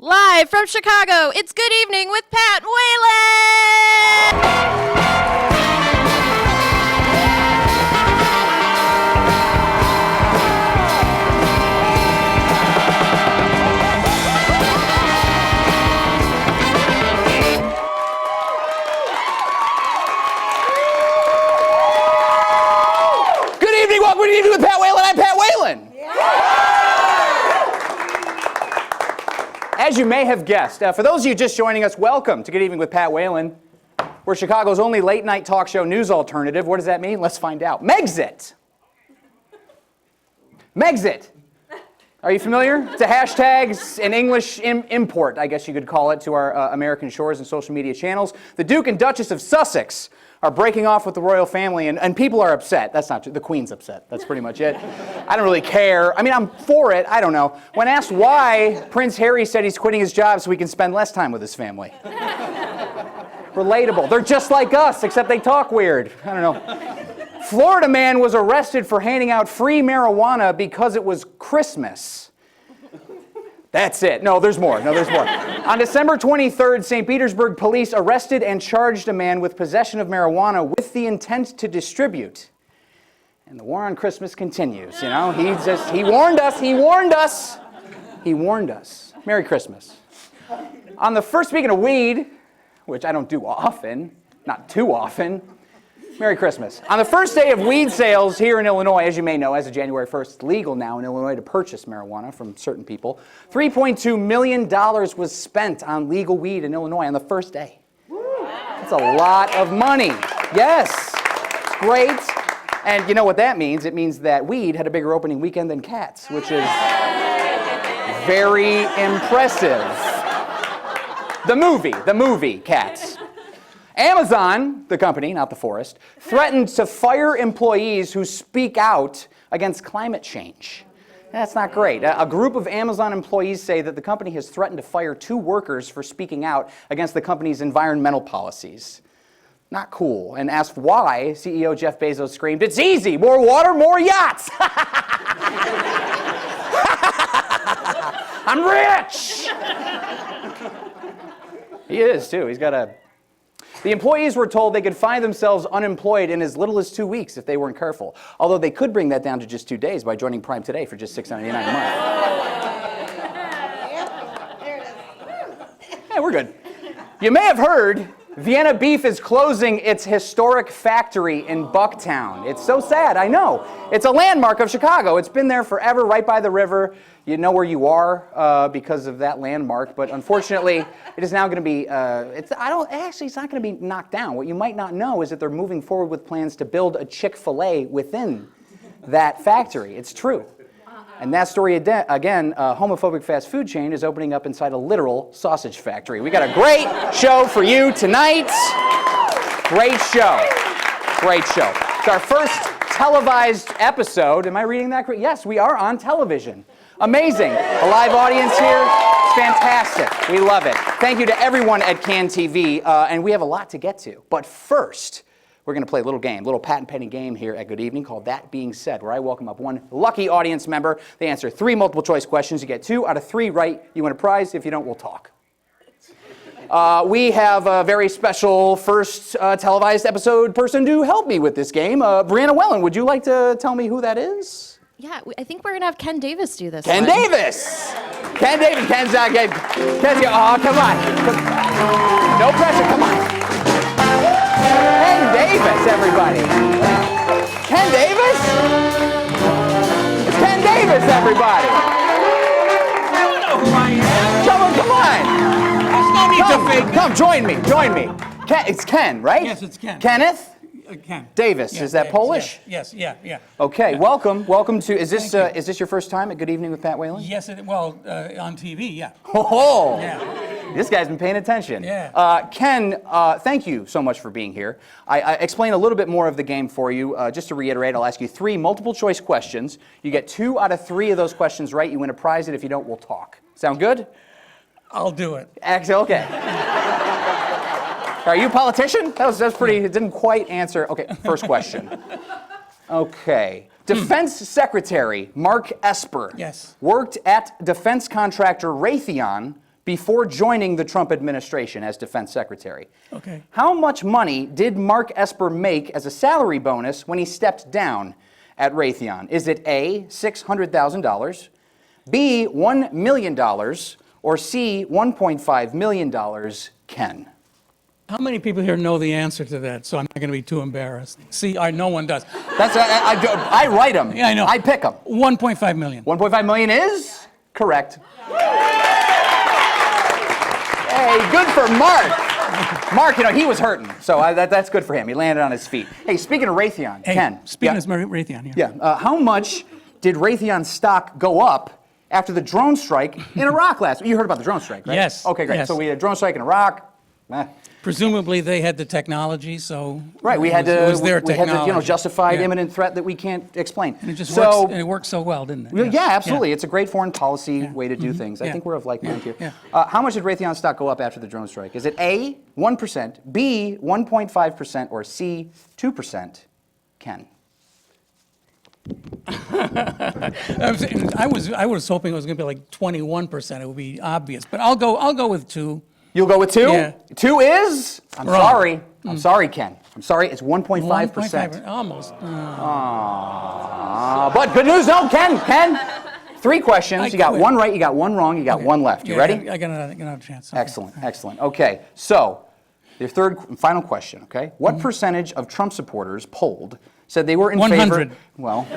Live from Chicago, it's Good Evening with Pat Whalen! Good evening, welcome to Good Evening with Pat Whalen. I'm Pat Whalen. As you may have guessed, for those of you just joining us, welcome to Good Evening with Pat Whalen. We're Chicago's only late-night talk show news alternative. What does that mean? Let's find out. Megxit. Megxit. Are you familiar? It's a hashtag, an English import, I guess you could call it, to our American shores and social media channels. The Duke and Duchess of Sussex are breaking off with the royal family, and people are upset. That's not true. The Queen's upset. That's pretty much it. I don't really care. I mean, I'm for it. I don't know. When asked why, Prince Harry said he's quitting his job so he can spend less time with his family. Relatable. They're just like us, except they talk weird. I don't know. Florida man was arrested for handing out free marijuana because it was Christmas. That's it. No, there's more. On December 23rd, St. Petersburg police arrested and charged a man with possession of marijuana with the intent to distribute. And the war on Christmas continues, you know? He warned us. Merry Christmas. On the first, speaking of weed, which I don't do often, not too often, Merry Christmas. On the first day of weed sales here in Illinois, as you may know, as of January 1st, it's legal now in Illinois to purchase marijuana from certain people. $3.2 million was spent on legal weed in Illinois on the first day. That's a lot of money. Yes, it's great. And you know what that means? It means that weed had a bigger opening weekend than Cats, which is very impressive. The movie Cats. Amazon, the company, not the forest, threatened to fire employees who speak out against climate change. That's not great. A group of Amazon employees say that the company has threatened to fire 2 workers for speaking out against the company's environmental policies. Not cool. And asked why, CEO Jeff Bezos screamed, "It's easy! More water, more yachts!" I'm rich! He is, too. He's got a... The employees were told they could find themselves unemployed in as little as 2 weeks if they weren't careful. Although they could bring that down to just 2 days by joining Prime Today for just $6.99 a month. Yeah, we're good. You may have heard Vienna Beef is closing its historic factory in Bucktown. It's so sad, I know. It's a landmark of Chicago. It's been there forever, right by the river. You know where you are because of that landmark, but unfortunately, it is now going to be, it's not going to be knocked down. What you might not know is that they're moving forward with plans to build a Chick-fil-A within that factory. It's true. And that story, again, a homophobic fast food chain is opening up inside a literal sausage factory. We got a great show for you tonight. Great show. It's our first televised episode. Am I reading that correctly? Yes, we are on television. Amazing. A live audience here. It's fantastic. We love it. Thank you to everyone at Can TV. And we have a lot to get to. But first, we're going to play a little game, a little Pat and Penny game here at Good Evening called That Being Said, where I welcome up one lucky audience member. They answer 3 multiple choice questions. You get 2 out of 3 right. You win a prize. If you don't, we'll talk. We have a very special first televised episode person to help me with this game. Brianna Wellen, would you like to tell me who that is? Yeah, I think we're going to have Ken Davis do this Ken one. Davis! Ken's not good. Oh, come on. No pressure, come on. Ken Davis, everybody. Ken Davis? It's Ken Davis, everybody. I don't know who I am. Come on. There's no need to fake. Come, join me. Ken, it's Ken, right? Yes, it's Ken. Kenneth? Ken. Davis, Yeah, is that Davis, Polish? Yes, yeah. Okay, Yeah. welcome to, is this Thank you. is this your first time at Good Evening with Pat Whalen? Yes, on TV, yeah. Oh, Yeah. This guy's been paying attention. Yeah. Ken, thank you so much for being here. I explain a little bit more of the game for you. Just to reiterate, I'll ask you 3 multiple choice questions. You get 2 out of 3 of those questions right, you win a prize, and if you don't, we'll talk. Sound good? I'll do it. Okay. Are you a politician? That was pretty, it didn't quite answer. Okay, first question. Okay. Defense Secretary Mark Esper Yes. worked at defense contractor Raytheon before joining the Trump administration as defense secretary. Okay. How much money did Mark Esper make as a salary bonus when he stepped down at Raytheon? Is it A, $600,000, B, $1 million, or C, $1.5 million? Ken? How many people here know the answer to that? So I'm not going to be too embarrassed. See, no one does. That's I write them. Yeah, I know. I pick them. 1.5 million. 1.5 million is correct. Hey, good for Mark. Mark, he was hurting, so that's good for him. He landed on his feet. Hey, speaking of Raytheon, Hey, Ken. speaking of Raytheon, Yeah. How much did Raytheon stock go up after the drone strike in Iraq last week? You heard about the drone strike, right? Yes. Okay, great. Yes. So we had a drone strike in Iraq. Presumably they had the technology, so Right, we had it was their we had technology. the justified Yeah. imminent threat that we can't explain. And it just works, and it worked so well, didn't it? Well, Yes. yeah, absolutely. It's a great foreign policy way to do things. I Yeah. think we're of like mind here. Yeah. How much did Raytheon stock go up after the drone strike? Is it A, 1%, B, 1.5%, or C, 2%? Ken? I was hoping it was going to be like 21%. It would be obvious, but I'll go with 2. You'll go with 2? Yeah. 2 is? I'm Wrong. sorry. I'm sorry, Ken. I'm sorry. It's 1.5%. Almost. But good news, no, Ken. 3 questions. You got quit. 1 right, you got 1 wrong, you got 1 left. You ready? I got another chance. Okay. Excellent. Okay, so your third and final question, okay? What percentage of Trump supporters polled said they were in 100. favor? Well,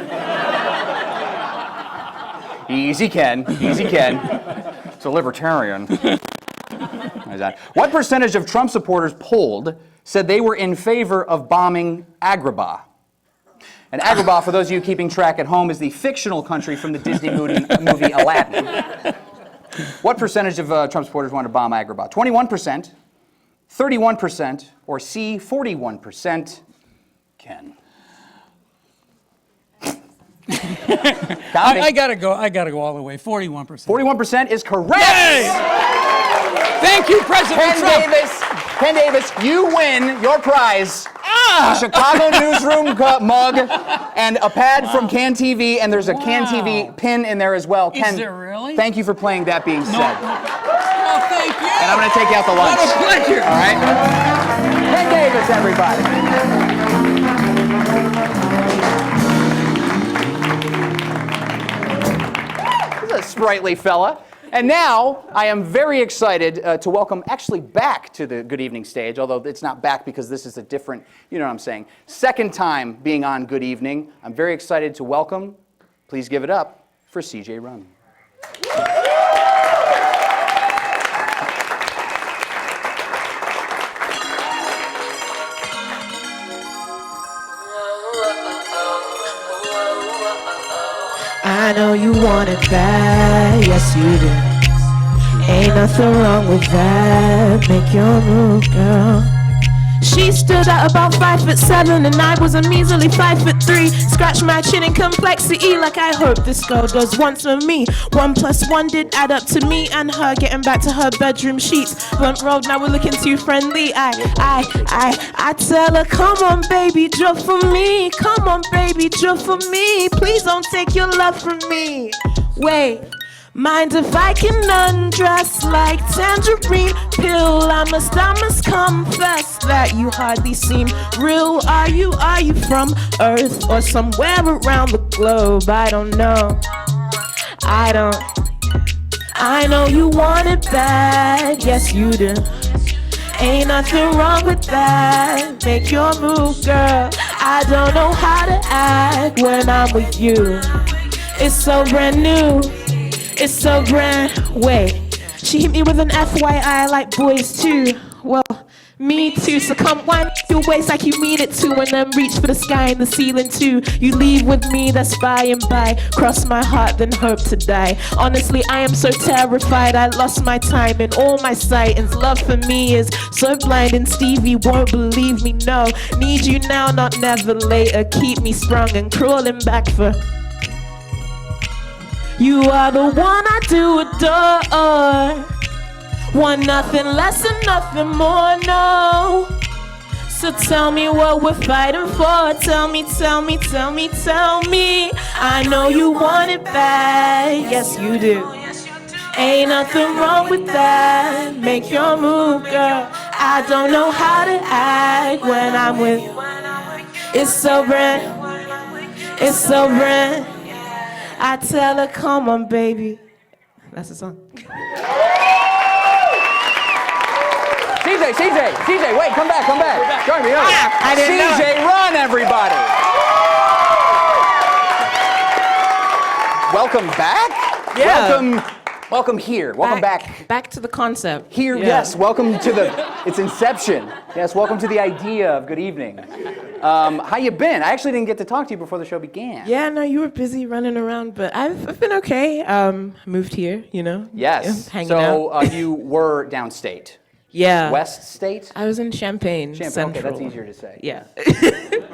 easy, Ken. It's a libertarian. What percentage of Trump supporters polled said they were in favor of bombing Agrabah? And Agrabah, for those of you keeping track at home, is the fictional country from the Disney movie Aladdin. What percentage of Trump supporters wanted to bomb Agrabah? 21%, 31%, or C, 41%? Ken. I gotta go all the way. 41%. 41% is correct. Yay! Thank you, President Trump. Ken Davis, you win your prize. A Chicago newsroom mug and a pad from Can TV, and there's a Can TV pin in there as well. Ken, there really? Thank you for playing That Being Said. Oh, thank you. And I'm going to take you out to lunch. What a pleasure. All right? Ken Davis, everybody. He's a sprightly fella. And now, I am very excited to welcome actually back to the Good Evening stage, although it's not back because this is a different, you know what I'm saying, second time being on Good Evening. I'm very excited to welcome, please give it up, for CJ Run. I know you want it bad, yes you do. Ain't nothing wrong with that, make your move, girl. She stood at about 5'7" and I was a measly 5'3". Scratch my chin in complexity like I hope this girl does once for me. 1 + 1 did add up to me and her getting back to her bedroom sheets. Blunt road, now we're looking too friendly. I tell her, come on baby, jump for me. Come on baby, jump for me. Please don't take your love from me. Wait. Mind if I can undress like tangerine pill? I must confess that you hardly seem real. Are you from Earth or somewhere around the globe? I don't know. I know you want it bad, yes you do. Ain't nothing wrong with that. Make your move, girl. I don't know how to act when I'm with you. It's so brand new. It's so brand. Wait, she hit me with an FYI. I like boys too. Well, me too. So come wind your waist like you mean it to, and then reach for the sky and the ceiling too. You leave with me, that's by and by. Cross my heart, then hope to die. Honestly, I am so terrified. I lost my time and all my sight, and love for me is so blind. And Stevie won't believe me. No, need you now, not never later. Keep me sprung and crawling back for. You are the one I do adore. Want nothing less and nothing more, no. So tell me what we're fighting for. Tell me. I know you want it bad, yes you do. Ain't nothing wrong with that. Make your move, girl. I don't know how to act when I'm with you. It's so brand. It's so brand. I tell her, come on, baby. That's the song. CJ, wait, come back. Join me. I didn't know. CJ, run, everybody. Welcome back. Yeah. Welcome here. Welcome back. Back to the concept. Here, Yeah. yes. Welcome to its inception. Yes, welcome to the idea of good evening. How you been? I actually didn't get to talk to you before the show began. Yeah, no, you were busy running around, but I've been okay. Moved here, you know. Yes. Hanging So out. You were downstate. Yeah. West State? I was in Champaign. Central. Okay, that's easier to say. Yeah.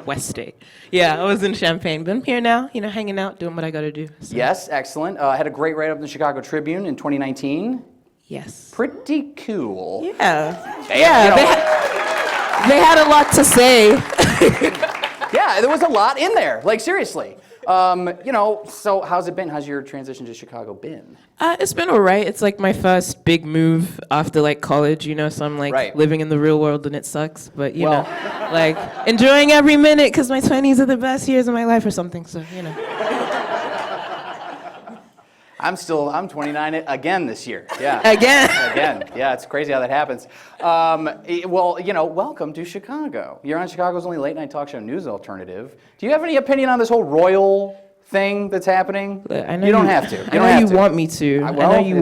West State. Yeah, I was in Champaign, but I'm here now, you know, hanging out, doing what I gotta do. So. Yes, excellent. Had a great write-up in the Chicago Tribune in 2019. Yes. Pretty cool. Yeah. Yeah, you know, They had a lot to say. yeah, there was a lot in there. Like, seriously. So how's it been? How's your transition to Chicago been? It's been all right. It's like my first big move after like college, you know, so I'm like Right. living in the real world and it sucks, but you know, like enjoying every minute because my 20s are the best years of my life or something, so, you know. I'm 29 again this year. Yeah. Again. Again. Yeah, it's crazy how that happens. Welcome to Chicago. You're on Chicago's only late night talk show news alternative. Do you have any opinion on this whole royal thing that's happening? I know you don't have to. I know you want me to. I know you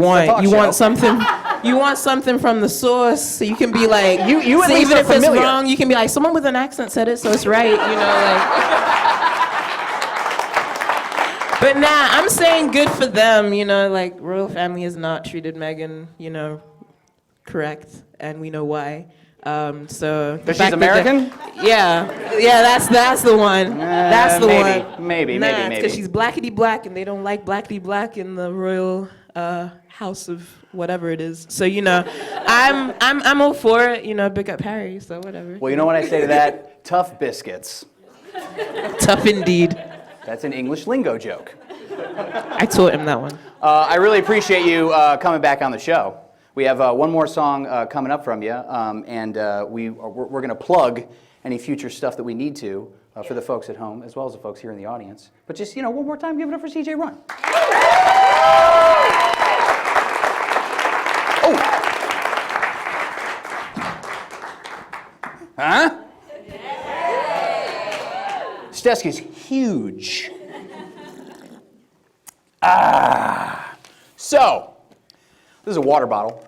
want something. You want something from the source, so you can be like, You at so least even are if it's familiar. wrong, you can be like, someone with an accent said it, so it's right, you know, like. But nah, I'm saying good for them, you know, like royal family has not treated Meghan, you know, correct, and we know why. So Because she's American? Yeah, that's the one. That's the one. Maybe. Because she's blackity black, and they don't like blackity black in the royal house of whatever it is. So you know, I'm all for it. You know, big up Harry. So whatever. Well, you know what I say to that? Tough biscuits. Tough indeed. That's an English lingo joke. I taught him that one. I really appreciate you coming back on the show. We have one more song coming up from you, and we're going to plug any future stuff that we need to for the folks at home, as well as the folks here in the audience. But just, one more time, give it up for CJ Run. Oh! Huh? This desk is huge. So, this is a water bottle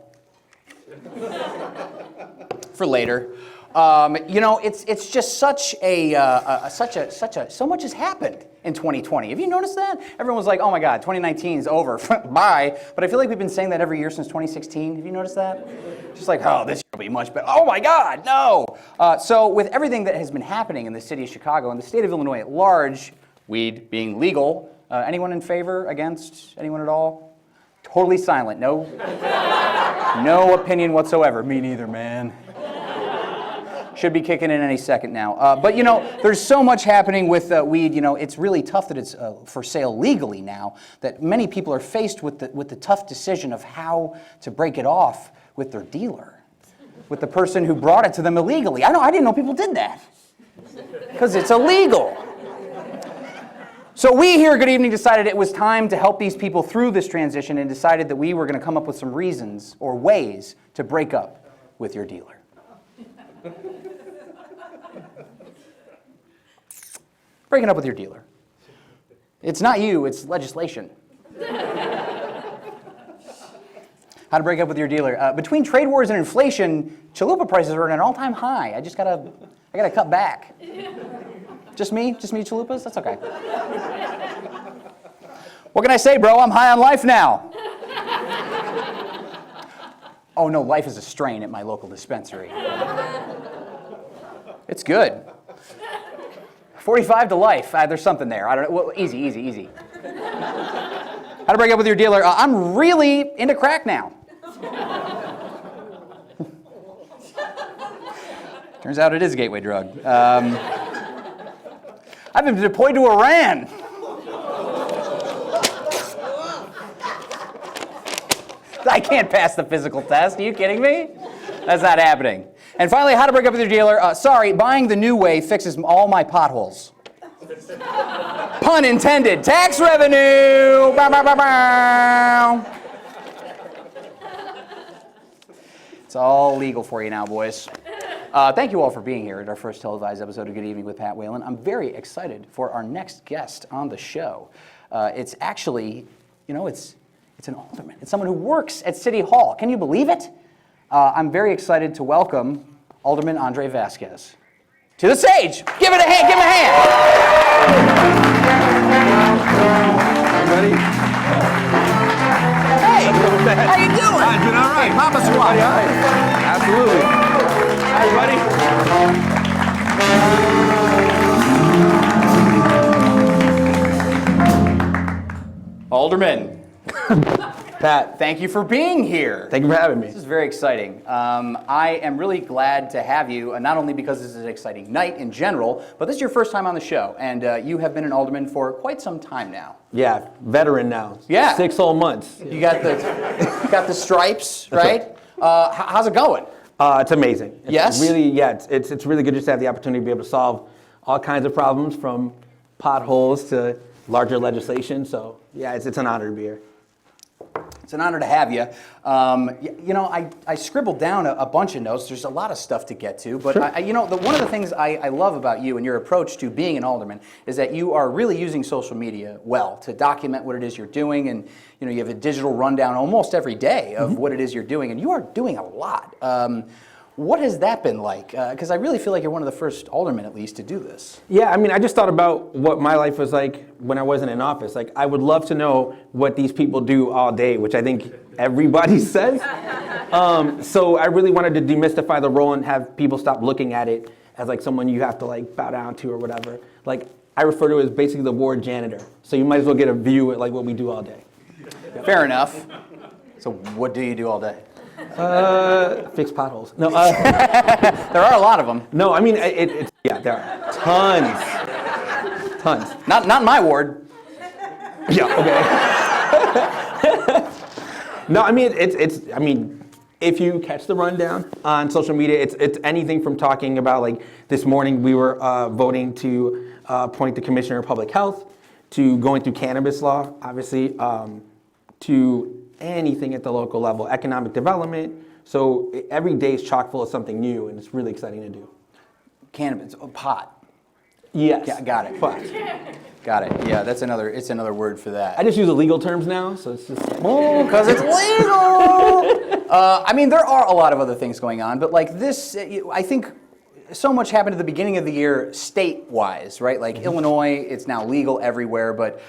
for later. It's just such so much has happened in 2020. Have you noticed that? Everyone's like, oh my God, 2019 is over, bye. But I feel like we've been saying that every year since 2016. Have you noticed that? Just like, oh, this year will be much better. Oh my God, no. So with everything that has been happening in the city of Chicago and the state of Illinois at large, weed being legal, anyone in favor, against, anyone at all? Totally silent, no opinion whatsoever. Me neither, man. Should be kicking in any second now. But there's so much happening with weed. It's really tough that it's for sale legally now, that many people are faced with the tough decision of how to break it off with their dealer, with the person who brought it to them illegally. I didn't know people did that, because it's illegal. So we here at Good Evening decided it was time to help these people through this transition, and decided that we were going to come up with some reasons or ways to break up with your dealer. Breaking up with your dealer. It's not you, it's legislation. How to break up with your dealer. Between trade wars and inflation, chalupa prices are at an all-time high. I gotta cut back. Just me chalupas? That's okay. What can I say, bro? I'm high on life now. Oh no, life is a strain at my local dispensary. It's good. 45 to life. There's something there. I don't know. Well, easy. How to break up with your dealer. I'm really into crack now. Turns out it is a gateway drug. I've been deployed to Iran. I can't pass the physical test. Are you kidding me? That's not happening. And finally, how to break up with your dealer. Sorry, buying the new way fixes all my potholes. Pun intended. Tax revenue. Bow, bow, bow, bow. It's all legal for you now, boys. Thank you all for being here at our first televised episode of Good Evening with Pat Whalen. I'm very excited for our next guest on the show. It's actually, it's an alderman. It's someone who works at City Hall. Can you believe it? I'm very excited to welcome Alderman Andre Vasquez to the stage. Give it a hand. Give him a hand. Everybody? Hey, how you doing? I'm doing all right. Papa Swap. Absolutely. Everybody? Alderman. Pat, Thank you for being here. thank you for having me. This is very exciting. I am really glad to have you, not only because this is an exciting night in general, but this is your first time on the show, and you have been an alderman for quite some time now. Yeah, veteran now. Yeah. 6 whole months. You got the stripes, right? How's it going? It's amazing. It's Yes? Really, yeah, it's really good just to have the opportunity to be able to solve all kinds of problems from potholes to larger legislation. So, yeah, it's an honor to be here. It's an honor to have you. I scribbled down a bunch of notes. There's a lot of stuff to get to, but one of the things I love about you and your approach to being an alderman is that you are really using social media well to document what it is you're doing, and you have a digital rundown almost every day of what it is you're doing, and you are doing a lot. What has that been like? Because I really feel like you're one of the first aldermen, at least, to do this. Yeah, I mean, I just thought about what my life was like when I wasn't in office. Like, I would love to know what these people do all day, which I think everybody says. So I really wanted to demystify the role and have people stop looking at it as like someone you have to like bow down to or whatever. Like, I refer to it as basically the ward janitor. So you might as well get a view at like what we do all day. Fair enough. So what do you do all day? Fix potholes. No, There are a lot of them. no. I mean, it's yeah, there are tons. Not in my ward. Yeah. Okay. No, I mean it's. I mean, if you catch the rundown on social media, it's anything from talking about like this morning we were voting to appoint the commissioner of public health, to going through cannabis law, obviously, to anything at the local level, economic development. So every day is chock full of something new, and it's really exciting to do. Cannabis, pot. Yes. Yeah, got it. But Got it. Yeah, it's another word for that. I just use the legal terms now, so it's just. Because it's legal. I mean, there are a lot of other things going on, but like this, I think so much happened at the beginning of the year state-wise, right? Like Illinois, it's now legal everywhere, but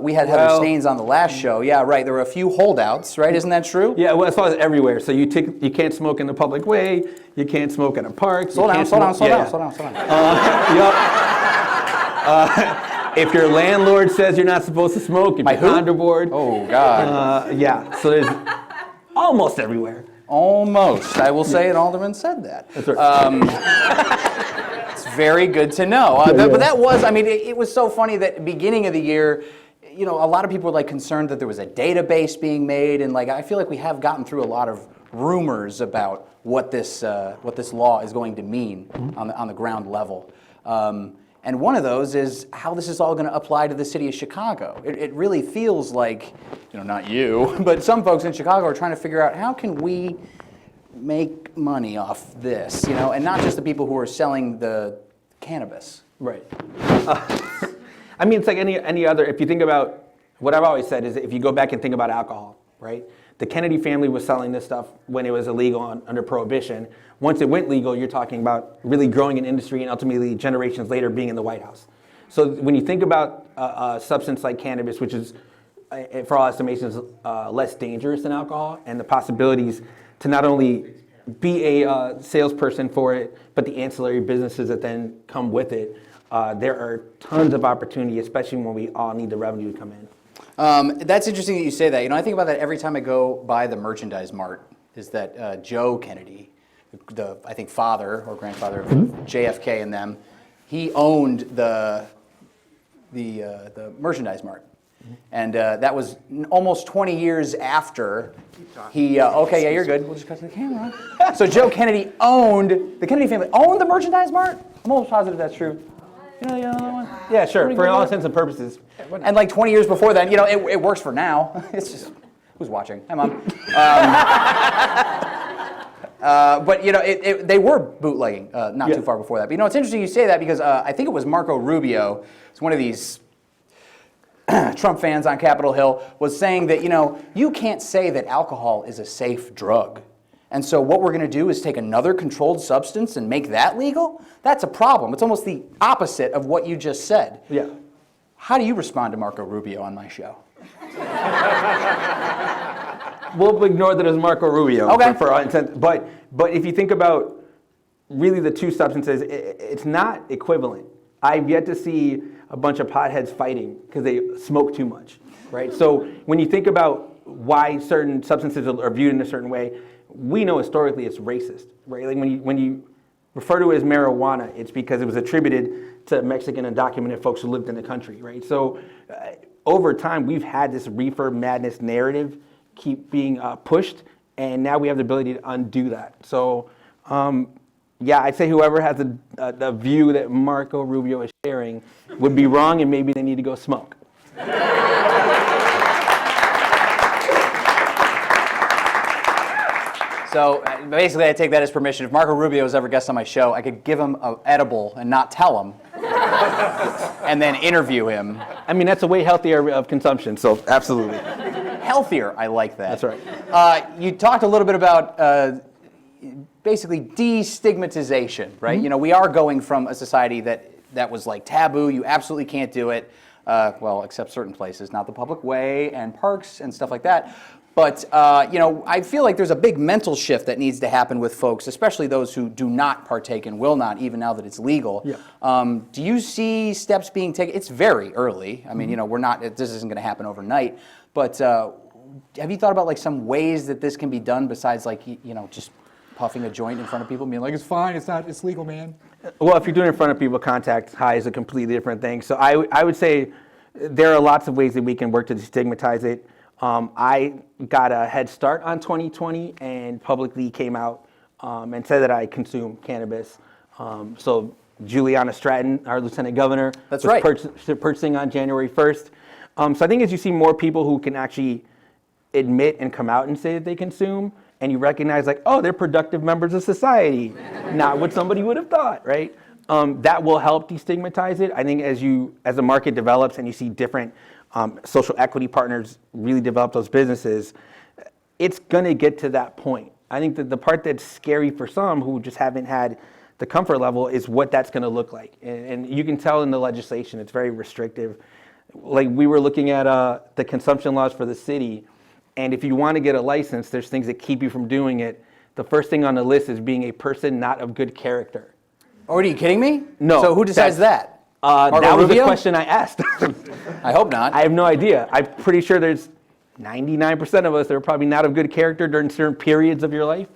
we had Heather Staines on the last show. Yeah, right. There were a few holdouts, right? Isn't that true? Yeah, well, as far as everywhere. So you can't smoke in the public way. You can't smoke in a park. Slow down. If your landlord says you're not supposed to smoke, if My you're who? condo board. Oh, God. Yeah, so there's almost everywhere. Almost. I will say an alderman said that. That's right. It's very good to know. But that was, I mean, it was so funny that beginning of the year, a lot of people were like concerned that there was a database being made, and like I feel like we have gotten through a lot of rumors about what this law is going to mean on the ground level. And one of those is how this is all going to apply to the city of Chicago. It really feels like, not you, but some folks in Chicago are trying to figure out how can we make money off this, and not just the people who are selling the cannabis. Right. I mean, it's like any other, if you think about, what I've always said is that if you go back and think about alcohol, right? The Kennedy family was selling this stuff when it was illegal under Prohibition. Once it went legal, you're talking about really growing an industry and ultimately generations later being in the White House. So when you think about a substance like cannabis, which is, for all estimations, less dangerous than alcohol, and the possibilities to not only be a salesperson for it, but the ancillary businesses that then come with it, there are tons of opportunity, especially when we all need the revenue to come in. That's interesting that you say that. I think about that every time I go by the merchandise mart, is that Joe Kennedy, the I think father or grandfather of JFK and them, he owned the merchandise mart. And that was almost 20 years after he, okay, yeah, you're good. We'll just cut to the camera. So Joe Kennedy the Kennedy family owned the Merchandise Mart? I'm almost positive that's true. You know the other one? Yeah, sure, for all intents and purposes. And like 20 years before that, it works for now. It's just, who's watching? Hi, Mom. But they were bootlegging not too far before that. But it's interesting you say that because I think it was Marco Rubio, it's one of these Trump fans on Capitol Hill, was saying that you can't say that alcohol is a safe drug. And so what we're going to do is take another controlled substance and make that legal? That's a problem. It's almost the opposite of what you just said. Yeah. How do you respond to Marco Rubio on my show? We'll ignore that as Marco Rubio for all intents. But if you think about really the two substances, it's not equivalent. I've yet to see a bunch of potheads fighting because they smoke too much, right? So when you think about why certain substances are viewed in a certain way, we know historically it's racist, right? Like when you refer to it as marijuana, it's because it was attributed to Mexican undocumented folks who lived in the country, right? So over time, we've had this reefer madness narrative keep being pushed, and now we have the ability to undo that. So, I'd say whoever has the view that Marco Rubio is sharing would be wrong, and maybe they need to go smoke. So basically, I take that as permission. If Marco Rubio was ever guest on my show, I could give him an edible and not tell him, and then interview him. I mean, that's a way healthier of consumption, so absolutely. Healthier, I like that. That's right. You talked a little bit about basically destigmatization, right? We are going from a society that was like taboo, you absolutely can't do it, except certain places, not the public way and parks and stuff like that. But, I feel like there's a big mental shift that needs to happen with folks, especially those who do not partake and will not, even now that it's legal. Yeah. Do you see steps being taken? It's very early. I mean, this isn't going to happen overnight. But have you thought about like some ways that this can be done besides like, just puffing a joint in front of people and being like, it's fine, it's legal, man? Well, if you're doing it in front of people, contact high is a completely different thing. So I would say there are lots of ways that we can work to destigmatize it. I got a head start on 2020 and publicly came out and said that I consume cannabis. So Juliana Stratton, our lieutenant governor, was purchasing on January 1st. So I think as you see more people who can actually admit and come out and say that they consume, and you recognize like, oh, they're productive members of society, not what somebody would have thought, right? That will help destigmatize it. I think as the market develops and you see different social equity partners really develop those businesses, it's gonna get to that point. I think that the part that's scary for some who just haven't had the comfort level is what that's gonna look like. And you can tell in the legislation, it's very restrictive. Like we were looking at the consumption laws for the city, and if you wanna get a license, there's things that keep you from doing it. The first thing on the list is being a person not of good character. Oh, are you kidding me? No. So who decides that? That was the Rubio? question I asked. I hope not. I have no idea. I'm pretty sure there's 99% of us that are probably not of good character during certain periods of your life.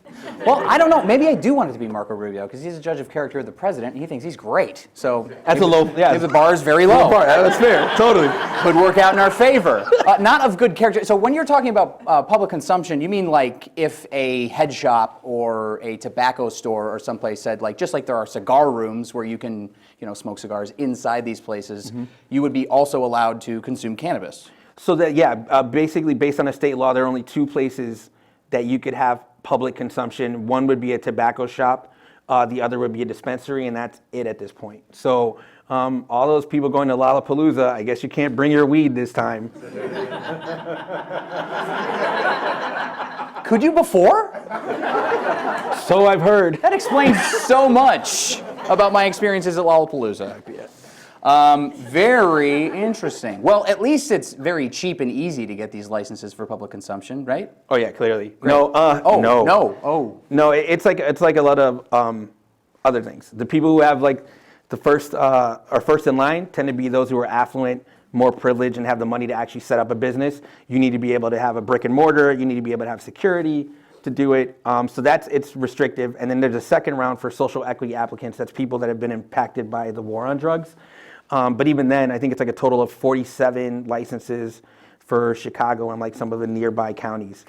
Well, I don't know. Maybe I do want it to be Marco Rubio because he's a judge of character of the president, and he thinks he's great. So That's a low, yeah. the bar is very low. That's fair, totally. Could work out in our favor. Not of good character. So when you're talking about public consumption, you mean like if a head shop or a tobacco store or someplace said like, just like there are cigar rooms where you can, smoke cigars inside these places, you would be also allowed to consume cannabis. So that, basically based on a state law, there are only two places that you could have public consumption. One would be a tobacco shop, the other would be a dispensary, and that's it at this point. So all those people going to Lollapalooza, I guess you can't bring your weed this time. Could you before? So I've heard. That explains so much about my experiences at Lollapalooza. Very interesting. Well, at least it's very cheap and easy to get these licenses for public consumption, right? Oh yeah, clearly. Great. No. It's like a lot of other things. The people who have like the first are first in line tend to be those who are affluent, more privileged, and have the money to actually set up a business. You need to be able to have a brick and mortar. You need to be able to have security to do it. So it's restrictive. And then there's a second round for social equity applicants. That's people that have been impacted by the war on drugs. But even then, I think it's like a total of 47 licenses for Chicago and like some of the nearby counties.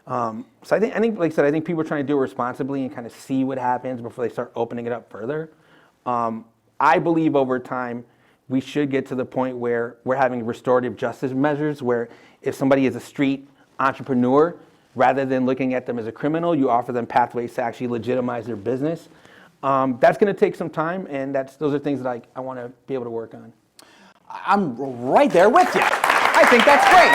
So I think, like I said, I think people are trying to do it responsibly and kind of see what happens before they start opening it up further. I believe over time, we should get to the point where we're having restorative justice measures where if somebody is a street entrepreneur, rather than looking at them as a criminal, you offer them pathways to actually legitimize their business. That's going to take some time, and those are things that I want to be able to work on. I'm right there with you. I think that's great.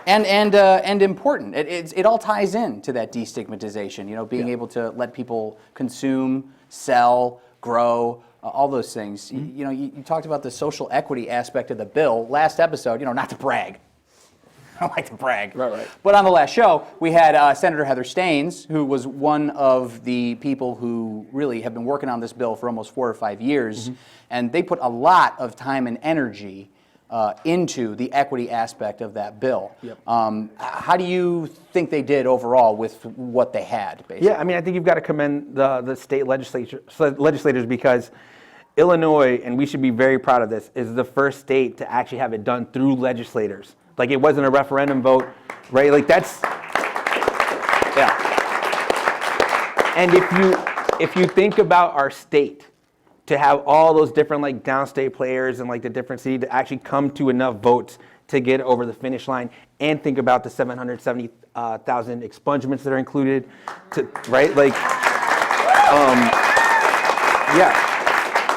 And important. It all ties in to that destigmatization. Being able to let people consume, sell, grow, all those things. Mm-hmm. You talked about the social equity aspect of the bill last episode. Not to brag. I don't like to brag. Right. But on the last show, we had Senator Heather Staines, who was one of the people who really have been working on this bill for almost 4 or 5 years, and they put a lot of time and energy into the equity aspect of that bill. Yep. How do you think they did overall with what they had, basically? Yeah, I mean, I think you've got to commend the state legislators because Illinois, and we should be very proud of this, is the first state to actually have it done through legislators. Like, it wasn't a referendum vote, right? Like, that's, yeah. And if you think about our state, to have all those different like downstate players and like the different city to actually come to enough votes to get over the finish line, and think about the 770,000 expungements that are included, right? Like, yeah,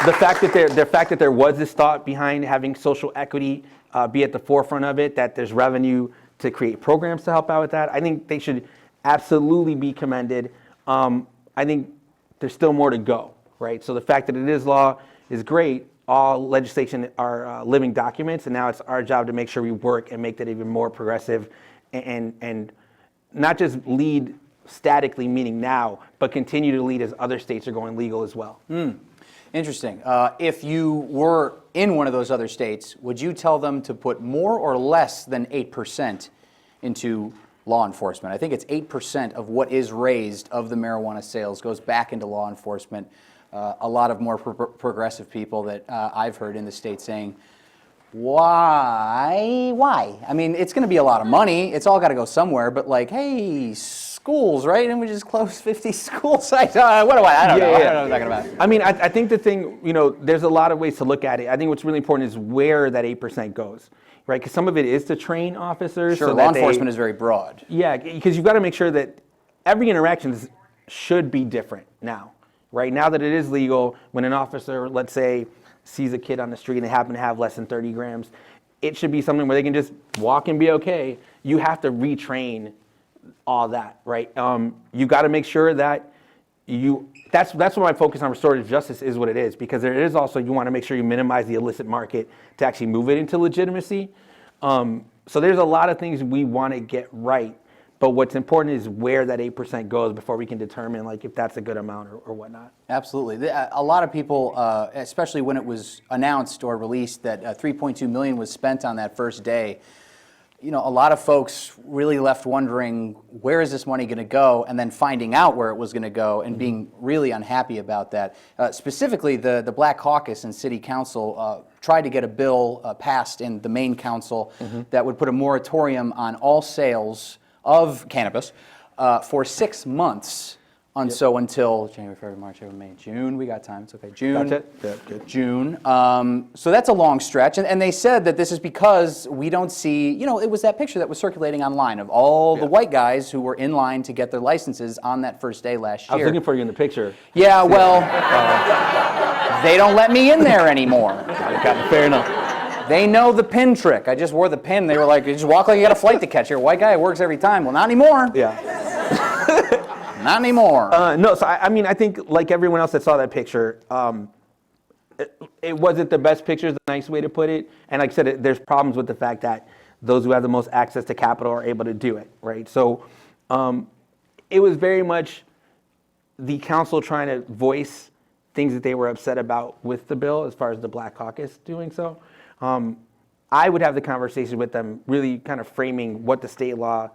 the fact that there was this thought behind having social equity be at the forefront of it, that there's revenue to create programs to help out with that. I think they should absolutely be commended. I think there's still more to go. Right? So the fact that it is law is great. All legislation are living documents, and now it's our job to make sure we work and make that even more progressive and not just lead statically, meaning now, but continue to lead as other states are going legal as well. Interesting. If you were in one of those other states, would you tell them to put more or less than 8% into law enforcement? I think it's 8% of what is raised of the marijuana sales goes back into law enforcement. A lot of more progressive people that I've heard in the state saying, why? I mean, it's going to be a lot of money. It's all got to go somewhere. But like, hey, schools, right? And we just closed 50 school sites. I don't know. I don't know what I'm talking about. I mean, I think the thing, there's a lot of ways to look at it. I think what's really important is where that 8% goes, right? Because some of it is to train officers. Sure, law enforcement is very broad. Yeah, because you've got to make sure that every interaction should be different now. Right now that it is legal, when an officer, let's say, sees a kid on the street and they happen to have less than 30 grams, it should be something where they can just walk and be okay. You have to retrain all that, right? You got to make sure that that's what my focus on restorative justice is what it is, because there is also, you want to make sure you minimize the illicit market to actually move it into legitimacy. So there's a lot of things we want to get right. But what's important is where that 8% goes before we can determine like if that's a good amount or whatnot. Absolutely. A lot of people, especially when it was announced or released that $3.2 million was spent on that first day, a lot of folks really left wondering, where is this money going to go? And then finding out where it was going to go and being really unhappy about that. Specifically, the Black Caucus and City Council tried to get a bill passed in the main council that would put a moratorium on all sales of cannabis for 6 months until January, February, March, April, May, June. We got time. It's okay. June. That's it? Yeah, good. June. So that's a long stretch. And they said that this is because we don't see, it was that picture that was circulating online of all the white guys who were in line to get their licenses on that first day last year. I was looking for you in the picture. Yeah, well, they don't let me in there anymore. Okay, fair enough. They know the pin trick. I just wore the pin. They were like, you just walk like you got a flight to catch. You're a white guy. It works every time. Well, not anymore. Yeah. Not anymore. No, so I mean, I think like everyone else that saw that picture, it wasn't the best picture, is the nice way to put it. And like I said, there's problems with the fact that those who have the most access to capital are able to do it, right? So it was very much the council trying to voice things that they were upset about with the bill as far as the Black Caucus doing so. I would have the conversation with them really kind of framing what the state law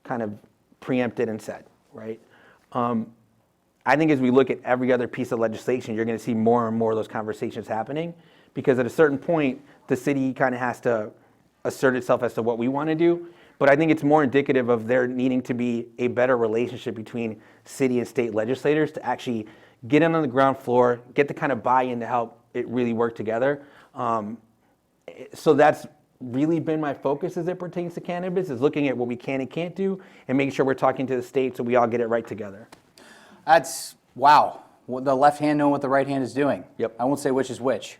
kind of preempted and said, right? I think as we look at every other piece of legislation, you're going to see more and more of those conversations happening, because at a certain point, the city kind of has to assert itself as to what we want to do. But I think it's more indicative of there needing to be a better relationship between city and state legislators to actually get in on the ground floor, get the kind of buy-in to help it really work together. So that's really been my focus as it pertains to cannabis, is looking at what we can and can't do and making sure we're talking to the state so we all get it right together. That's, wow. The left hand knowing what the right hand is doing. Yep. I won't say which is which.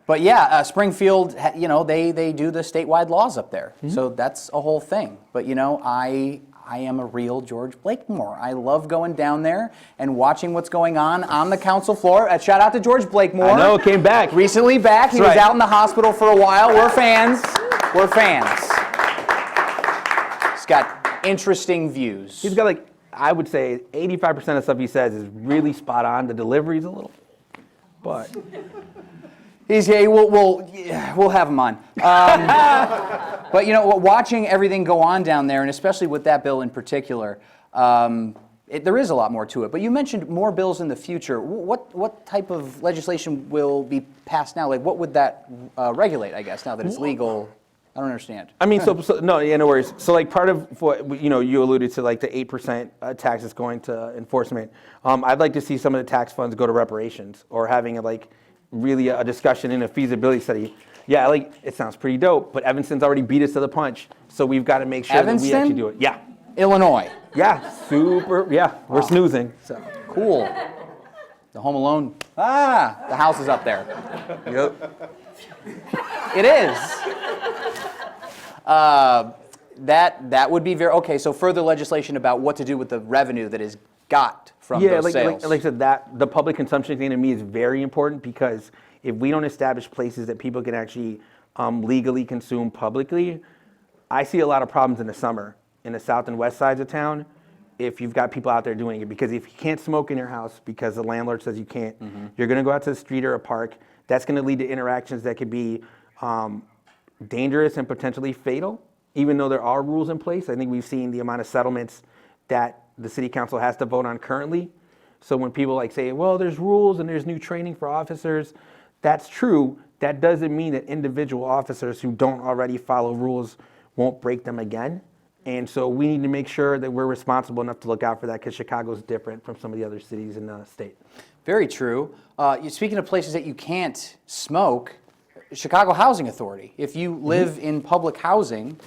But yeah, Springfield, you know, they do the statewide laws up there. So that's a whole thing. But, you know, I am a real George Blakemore. I love going down there and watching what's going on the council floor. Shout out to George Blakemore. I know, came back. Recently back. He was right. out in the hospital for a while. We're fans. We're fans. He's got interesting views. He's got, like, I would say 85% of stuff he says is really spot on. The delivery's a little, but... We'll have him on. But you know, watching everything go on down there, and especially with that bill in particular, there is a lot more to it. But you mentioned more bills in the future. What type of legislation will be passed now? Like, what would that regulate? I guess now that it's legal. I don't understand. I mean, no worries. So, like, part of what, you know, you alluded to, like, the 8% taxes going to enforcement. I'd like to see some of the tax funds go to reparations, or having, like, really a discussion in a feasibility study. Yeah, like, it sounds pretty dope, but Evanston's already beat us to the punch, so we've got to make sure that we actually do it. Yeah. Illinois. Yeah, super, yeah, we're snoozing, so. Cool. The Home Alone. The house is up there. Yep. It is. That would be very, okay, so further legislation about what to do with the revenue that is got from those sales. Like I said, that the public consumption thing to me is very important, because if we don't establish places that people can actually legally consume publicly, I see a lot of problems in the summer in the south and west sides of town if you've got people out there doing it. Because if you can't smoke in your house because the landlord says you can't, you're going to go out to the street or a park. That's going to lead to interactions that could be dangerous and potentially fatal, even though there are rules in place. I think we've seen the amount of settlements that the city council has to vote on currently. So when people like say, well, there's rules and there's new training for officers, that's true. That doesn't mean that individual officers who don't already follow rules won't break them again. And so we need to make sure that we're responsible enough to look out for that, because Chicago's different from some of the other cities in the state. Very true. Speaking of places that you can't smoke, Chicago Housing Authority. If you live in public housing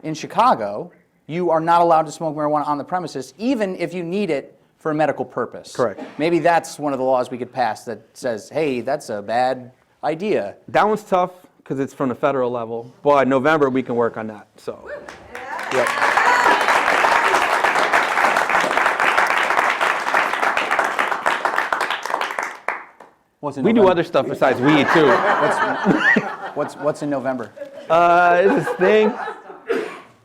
in Chicago, you are not allowed to smoke marijuana on the premises, even if you need it for a medical purpose. Correct. Maybe that's one of the laws we could pass that says, hey, that's a bad idea. That one's tough because it's from the federal level, but in November we can work on that. So, yep. We do other stuff besides weed too. What's in November? This thing.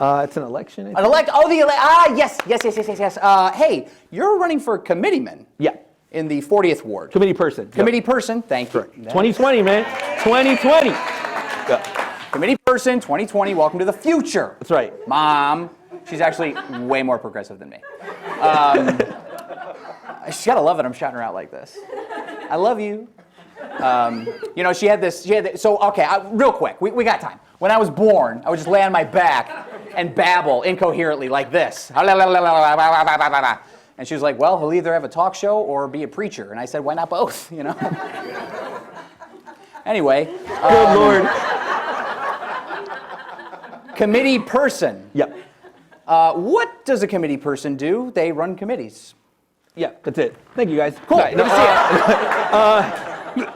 It's an election. Yes. Hey, you're running for committeeman. Yeah. In the 40th ward. Committee person. Committee person, thank you. 2020, man. 2020. Yeah. Committee person, 2020, welcome to the future. That's right. Mom. She's actually way more progressive than me. She's gotta love it, I'm shouting her out like this. I love you. You know, she had this, so, okay, real quick, we got time. When I was born, I would just lay on my back and babble incoherently like this. And she was like, well, he'll either have a talk show or be a preacher. And I said, why not both, you know? Anyway. Good Lord. Committee person. Yep. What does a committee person do? They run committees. Yeah, that's it. Thank you, guys. Cool, good to see you.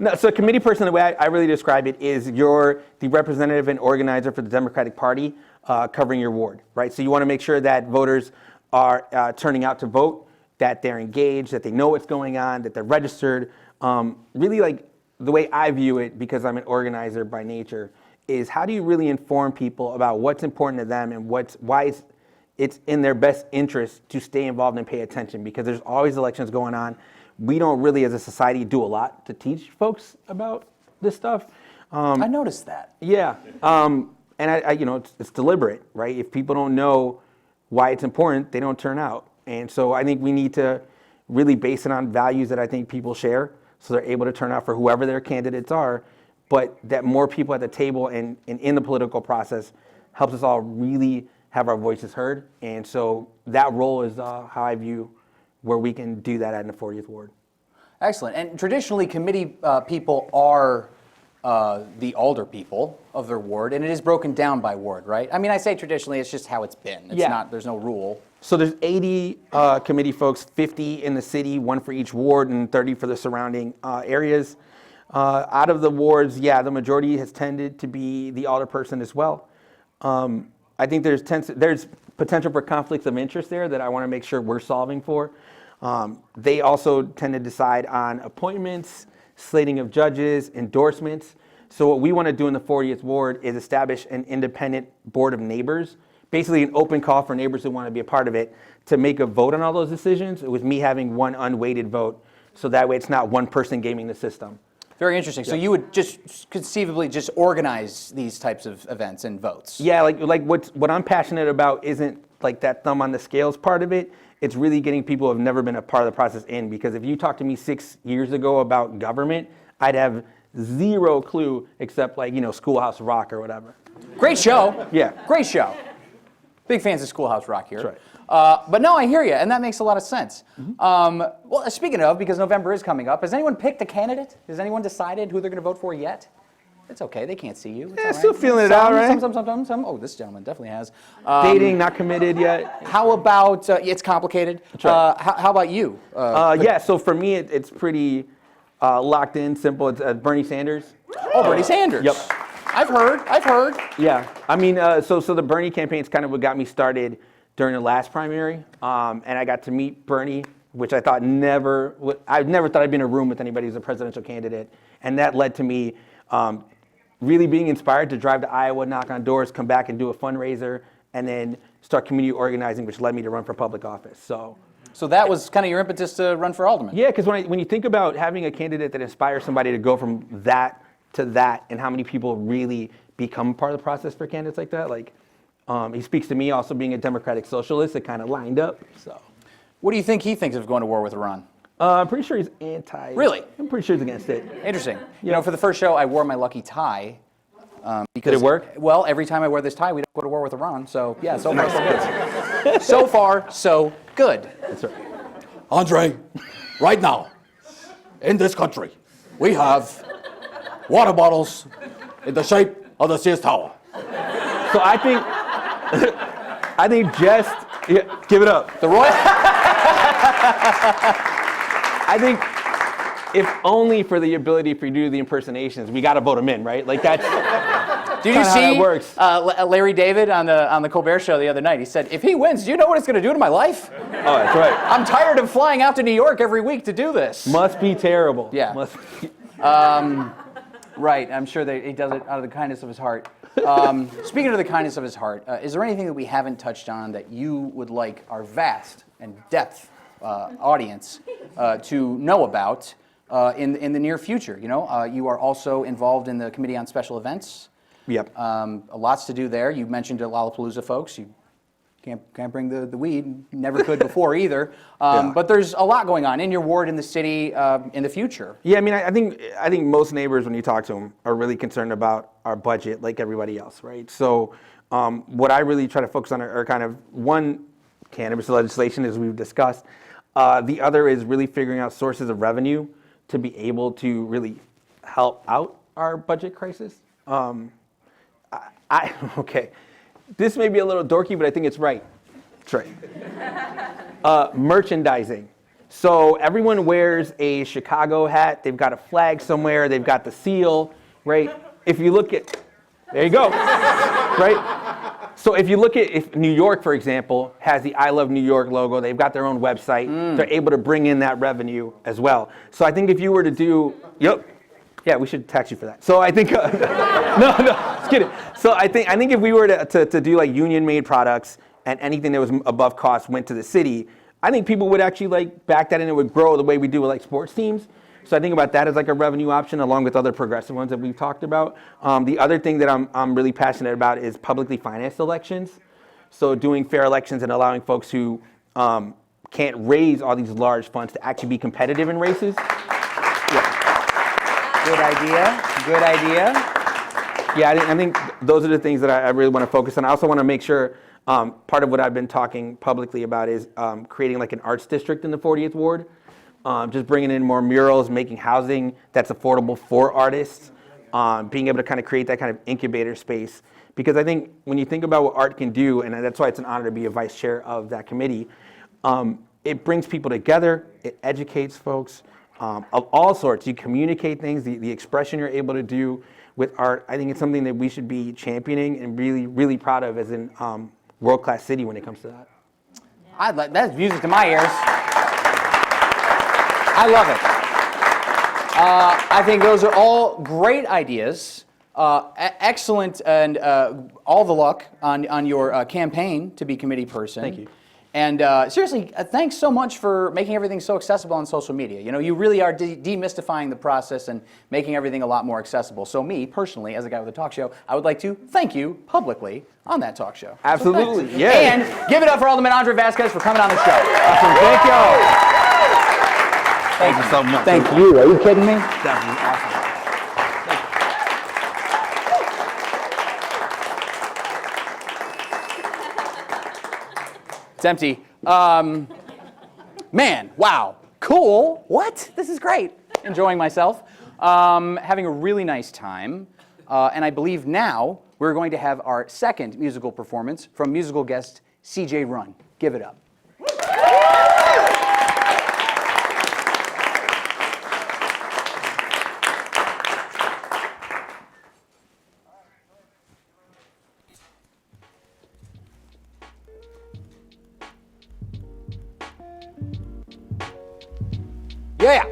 No, so committee person, the way I really describe it is you're the representative and organizer for the Democratic Party covering your ward, right? So you want to make sure that voters are turning out to vote, that they're engaged, that they know what's going on, that they're registered. Really, like, the way I view it, because I'm an organizer by nature, is how do you really inform people about what's important to them and why it's in their best interest to stay involved and pay attention, because there's always elections going on. We don't really, as a society, do a lot to teach folks about this stuff. I noticed that. Yeah, and I you know, it's deliberate, right? If people don't know why it's important, they don't turn out. And so I think we need to really base it on values that I think people share, so they're able to turn out for whoever their candidates are, but that more people at the table and in the political process helps us all really have our voices heard. And so that role is how I view where we can do that in the 40th Ward. Excellent. And traditionally, committee people are the alder people of their ward, and it is broken down by ward, right? I mean, I say traditionally, it's just how it's been. It's not, there's no rule. So there's 80 committee folks, 50 in the city, 1 for each ward, and 30 for the surrounding areas. Out of the wards, the majority has tended to be the alderperson as well. I think there's potential for conflicts of interest there that I want to make sure we're solving for. They also tend to decide on appointments, slating of judges, endorsements. So what we want to do in the 40th Ward is establish an independent board of neighbors, basically an open call for neighbors who want to be a part of it to make a vote on all those decisions, with me having one unweighted vote. So that way it's not one person gaming the system. Very interesting. So you would just conceivably just organize these types of events and votes. Yeah, like what I'm passionate about isn't like that thumb on the scales part of it. It's really getting people who have never been a part of the process in, because if you talked to me 6 years ago about government, I'd have zero clue except Schoolhouse Rock or whatever. Great show. Yeah. Great show. Big fans of Schoolhouse Rock here. That's right. But no, I hear you, and that makes a lot of sense. Well, speaking of, because November is coming up, has anyone picked a candidate? Has anyone decided who they're going to vote for yet? It's okay, they can't see you. It's all right. Still feeling it out, right? Some. Oh, this gentleman definitely has. Dating, not committed yet. How about, it's complicated. That's right. How about you? So for me, it's pretty locked in, simple. It's Bernie Sanders. Oh, Bernie Sanders. Yep. I've heard. Yeah, I mean, so the Bernie campaign is kind of what got me started during the last primary, and I got to meet Bernie, which I thought I never thought I'd be in a room with anybody who's a presidential candidate, and that led to me really being inspired to drive to Iowa, knock on doors, come back and do a fundraiser, and then start community organizing, which led me to run for public office. So that was kind of your impetus to run for alderman? Yeah, because when you think about having a candidate that inspires somebody to go from that to that, and how many people really become part of the process for candidates like that, he speaks to me also being a democratic socialist. It kind of lined up. So, what do you think he thinks of going to war with Iran? I'm pretty sure he's anti. Really? I'm pretty sure he's against it. Interesting. You know, for the first show, I wore my lucky tie. Because, did it work? Well, every time I wear this tie, we don't go to war with Iran. So, yeah, so far, so good. So far, so good. That's right. Andre, right now, in this country, we have water bottles in the shape of the Sears Tower. So I think give it up. The Royal... I think if only for the ability for you to do the impersonations, we got to vote him in, right? That's Did you see how that works. Larry David on the Colbert Show the other night? He said, if he wins, do you know what it's going to do to my life? Oh, that's right. I'm tired of flying out to New York every week to do this. Must be terrible. Yeah. Must be. Right, I'm sure that he does it out of the kindness of his heart. Speaking of the kindness of his heart, is there anything that we haven't touched on that you would like our vast and depth audience to know about in the near future? You know, you are also involved in the Committee on Special Events. Yep. Lots to do there. You mentioned the Lollapalooza folks. You can't bring the weed. Never could before either. But there's a lot going on in your ward, in the city, in the future. Yeah, I mean, I think most neighbors, when you talk to them, are really concerned about our budget, like everybody else, right? So, what I really try to focus on are kind of one, cannabis legislation, as we've discussed. The other is really figuring out sources of revenue to be able to really help out our budget crisis. Okay, this may be a little dorky, but I think it's right. It's right. Merchandising. So everyone wears a Chicago hat. They've got a flag somewhere. They've got the seal, right? If you look at, there you go, right? So if you look at, if New York, for example, has the I Love New York logo, they've got their own website. They're able to bring in that revenue as well. So I think if you were to do, yeah, we should tax you for that. So I think, no, just kidding. So I think if we were to do like union-made products and anything that was above cost went to the city, I think people would actually like back that and it would grow the way we do with like sports teams. So I think about that as like a revenue option along with other progressive ones that we've talked about. The other thing that I'm really passionate about is publicly financed elections. So doing fair elections and allowing folks who can't raise all these large funds to actually be competitive in races. Good idea. Good idea. Yeah, I think those are the things that I really want to focus on. I also want to make sure part of what I've been talking publicly about is creating like an arts district in the 40th Ward, just bringing in more murals, making housing that's affordable for artists, being able to kind of create that kind of incubator space. Because I think when you think about what art can do, and that's why it's an honor to be a vice chair of that committee, it brings people together, it educates folks of all sorts. You communicate things, the expression you're able to do with art. I think it's something that we should be championing and really, really proud of as in world-class city when it comes to that. That's music to my ears. I love it. I think those are all great ideas. Excellent, and all the luck on your campaign to be committee person. Thank you. And seriously, thanks so much for making everything so accessible on social media. You know, you really are demystifying the process and making everything a lot more accessible. So me, personally, as a guy with a talk show, I would like to thank you publicly on that talk show. Absolutely, So yeah. And give it up for Alderman Andre Vasquez for coming on the show. Awesome, thank y'all. Thank you so much. Thank you. Are you kidding me? Definitely awesome. It's empty. Man, wow, cool. What? This is great. Enjoying myself. Having a really nice time. And I believe now we're going to have our second musical performance from musical guest CJ Run. Give it up. Yeah.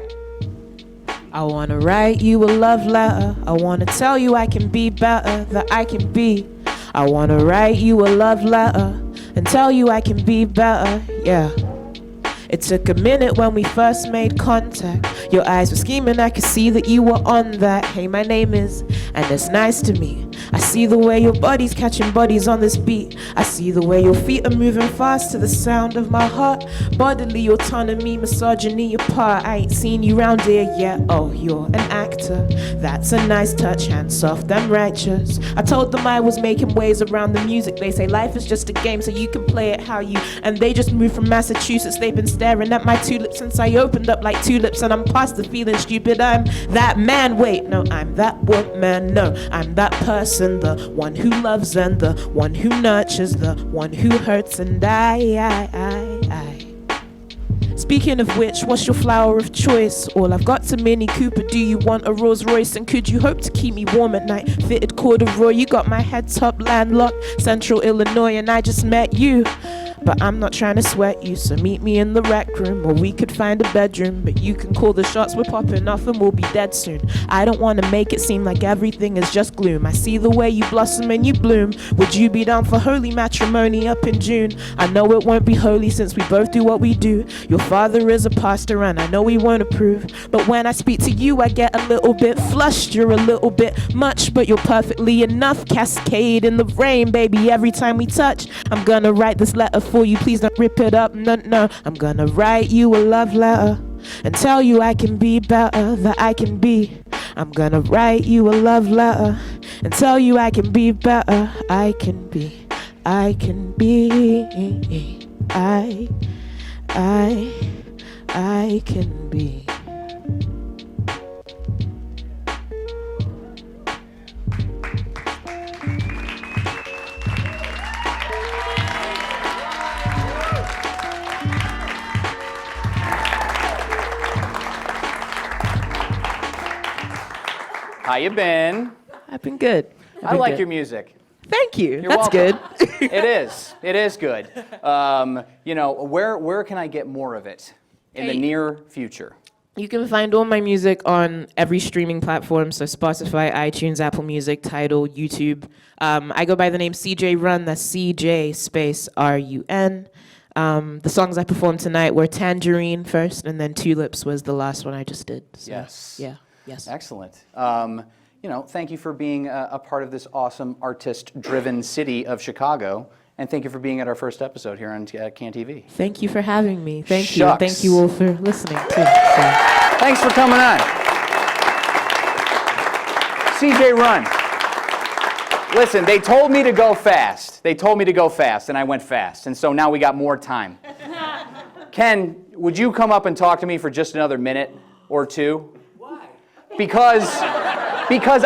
I wanna write you a love letter. I wanna tell you I can be better, that I can be. I wanna write you a love letter and tell you I can be better, yeah. It took a minute when we first made contact. Your eyes were scheming, I could see that you were on that. Hey, my name is, and it's nice to me. I see the way your body's catching bodies on this beat. I see the way your feet are moving fast to the sound of my heart. Bodily autonomy, misogyny apart. I ain't seen you round here yet. Oh, you're an actor. That's a nice touch, hands soft, I'm righteous. I told them I was making waves around the music. They say life is just a game, so you can play it how you. And they just moved from Massachusetts. They've been staring at my tulips since I opened up like tulips. And I'm past the feeling stupid. I'm that man. Wait, no, I'm that woman. No, I'm that person. The one who loves and the one who nurtures, the one who hurts. And I. Speaking of which, what's your flower of choice? All I've got's a Mini Cooper. Do you want a Rolls Royce? And could you hope to keep me warm at night? Fitted corduroy, you got my head top landlocked, Central Illinois, and I just met you. But I'm not trying to sweat you, so meet me in the rec room, or we could find a bedroom. But you can call the shots, we're popping off and we'll be dead soon. I don't want to make it seem like everything is just gloom. I see the way you blossom and you bloom. Would you be down for holy matrimony up in June? I know it won't be holy since we both do what we do. Your father is a pastor and I know he won't approve. But when I speak to you, I get a little bit flushed. You're a little bit much, but you're perfectly enough. Cascade in the rain, baby, every time we touch. I'm gonna write this letter for you, please don't rip it up, no. I'm gonna write you a love letter and tell you I can be better, that I can be. I'm gonna write you a love letter and tell you I can be better, I can be. I can be. I can be. How you been? I've been good. I like your music. Thank you. You're That's welcome. good. It is. It is good. You know, where can I get more of it in the near future? You can find all my music on every streaming platform, so Spotify, iTunes, Apple Music, Tidal, YouTube. I go by the name CJ Run, that's CJ space RUN. The songs I performed tonight were Tangerine first, and then Tulips was the last one I just did. So, Yes. Yeah, yes. Excellent. You know, thank you for being a part of this awesome artist-driven city of Chicago. And thank you for being at our first episode here on Can TV. Thank you for having me. Thank you. Shucks. Thank you all for listening too. So. Thanks for coming on. CJ Run. Listen, they told me to go fast. They told me to go fast, and I went fast. And so now we got more time. Ken, would you come up and talk to me for just another minute or two? Why? Because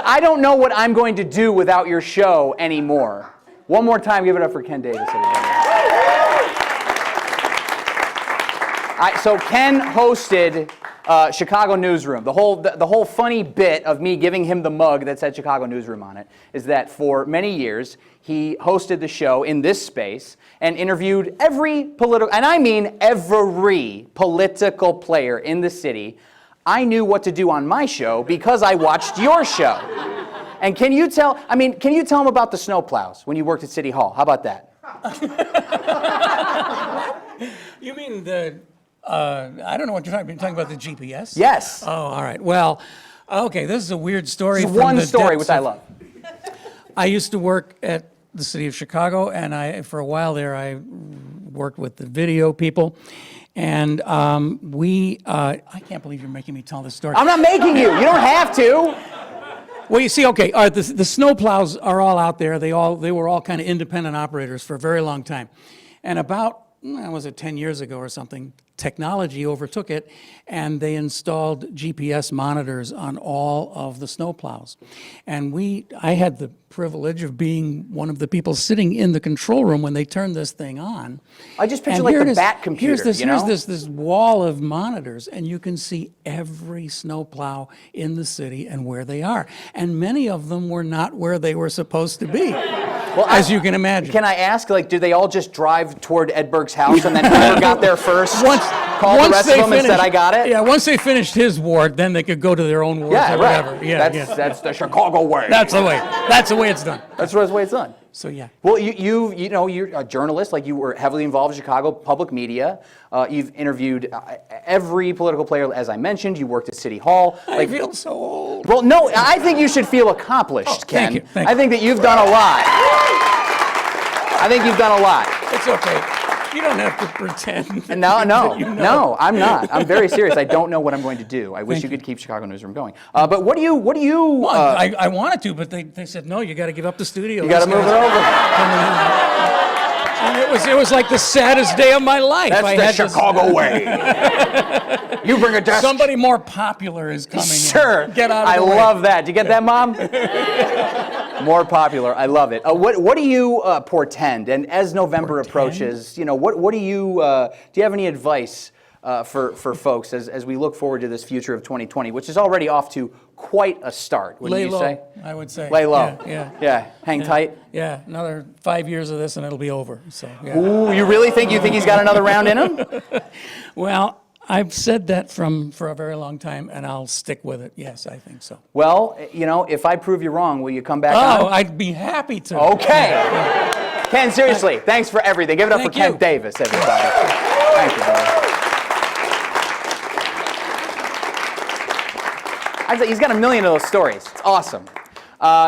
I don't know what I'm going to do without your show anymore. One more time, give it up for Ken Davis, everybody. So Ken hosted Chicago Newsroom. The whole funny bit of me giving him the mug that said Chicago Newsroom on it is that for many years he hosted the show in this space and interviewed every political, and I mean every political player in the city. I knew what to do on my show because I watched your show. And can you tell him about the snowplows when you worked at City Hall? How about that? You mean the, I don't know what you're talking about. You're talking about the GPS? Yes. Oh, all right. Well, okay, this is a weird story. It's from one the story, depths which I of- love. I used to work at the city of Chicago, and for a while there, I worked with the video people. And I can't believe you're making me tell this story. I'm not making you. You don't have to. Well, you see, okay, all right, the snowplows are all out there. They were all kind of independent operators for a very long time. And about, was it 10 years ago or something, technology overtook it, and they installed GPS monitors on all of the snowplows. And I had the privilege of being one of the people sitting in the control room when they turned this thing on. I just picture And like here the it is- Bat computer, Here's you know? this wall of monitors, and you can see every snowplow in the city and where they are. And many of them were not where they were supposed to be, as you can imagine. Can I ask, like, do they all just drive toward Edberg's house and then whoever got there first called the rest of them and said, I got it? Yeah, once they finished his ward, then they could go to their own wards Yeah, or right. whatever. Yeah, That's the Chicago way. That's the way. That's the way it's done. That's the way it's done. So yeah. Well, you're a journalist, like you were heavily involved in Chicago public media. You've interviewed every political player, as I mentioned. You worked at City Hall. I feel so old. Well, no, I think you should feel accomplished, Ken. Thank you, thank I think that you've done a lot. I think you've done a lot. It's okay. You don't have to pretend. No, You know. no, I'm not. I'm very serious. I don't know what I'm going to do. I wish you could keep Chicago Newsroom going. But what do you? Well, I wanted to, but they said, no, you got to give up the studio. You got to move it over. And it was like the saddest day of my life. That's I the had this- Chicago way. You bring a desk. Somebody more popular is coming in. Sure. Get out of I the way. love that. Do you get that, Mom? More popular. I love it. What do you portend? And as November approaches, what do you have any advice for folks as we look forward to this future of 2020, which is already off to quite a start, wouldn't Lay you low, say? I would say. Lay low. Yeah. Hang tight. Yeah, another 5 years of this and it'll be over. So, yeah. Ooh, you really think he's got another round in him? Well, I've said that for a very long time, and I'll stick with it. Yes, I think so. Well, if I prove you wrong, will you come back Oh, on? I'd be happy to. Okay. Ken, seriously, thanks for everything. Give it up Thank for Ken you. Davis, everybody. Thank you, brother. He's got a million of those stories. It's awesome.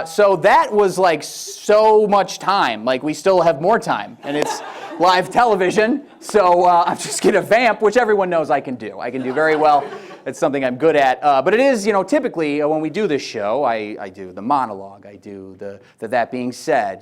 So that was like so much time. Like we still have more time, and it's live television. So I'm just gonna vamp, which everyone knows I can do. I can do very well. It's something I'm good at. But it is, typically when we do this show, I do the monologue. I do the that being said.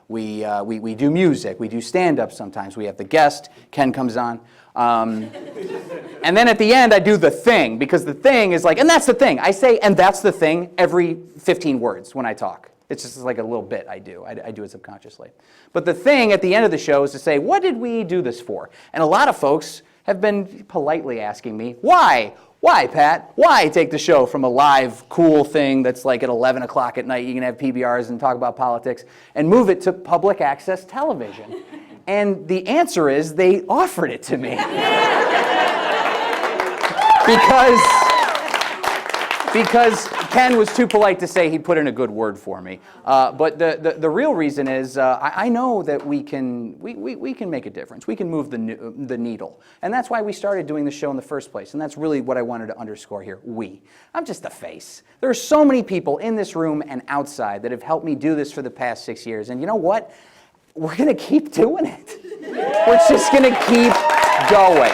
We do music. We do stand-up sometimes. We have the guest. Ken comes on. And then at the end, I do the thing, because the thing is like, and that's the thing. I say, and that's the thing, every 15 words when I talk. It's just like a little bit I do. I do it subconsciously. But the thing at the end of the show is to say, what did we do this for? And a lot of folks have been politely asking me, why? Why, Pat? Why take the show from a live, cool thing that's like at 11 o'clock at night, you can have PBRs and talk about politics, and move it to public access television? And the answer is they offered it to me. Because Ken was too polite to say he'd put in a good word for me. But the real reason is I know that we can make a difference. We can move the needle. And that's why we started doing the show in the first place. And that's really what I wanted to underscore here. I'm just the face. There are so many people in this room and outside that have helped me do this for the past 6 years. And you know what? we're going to keep doing it. We're just going to keep going.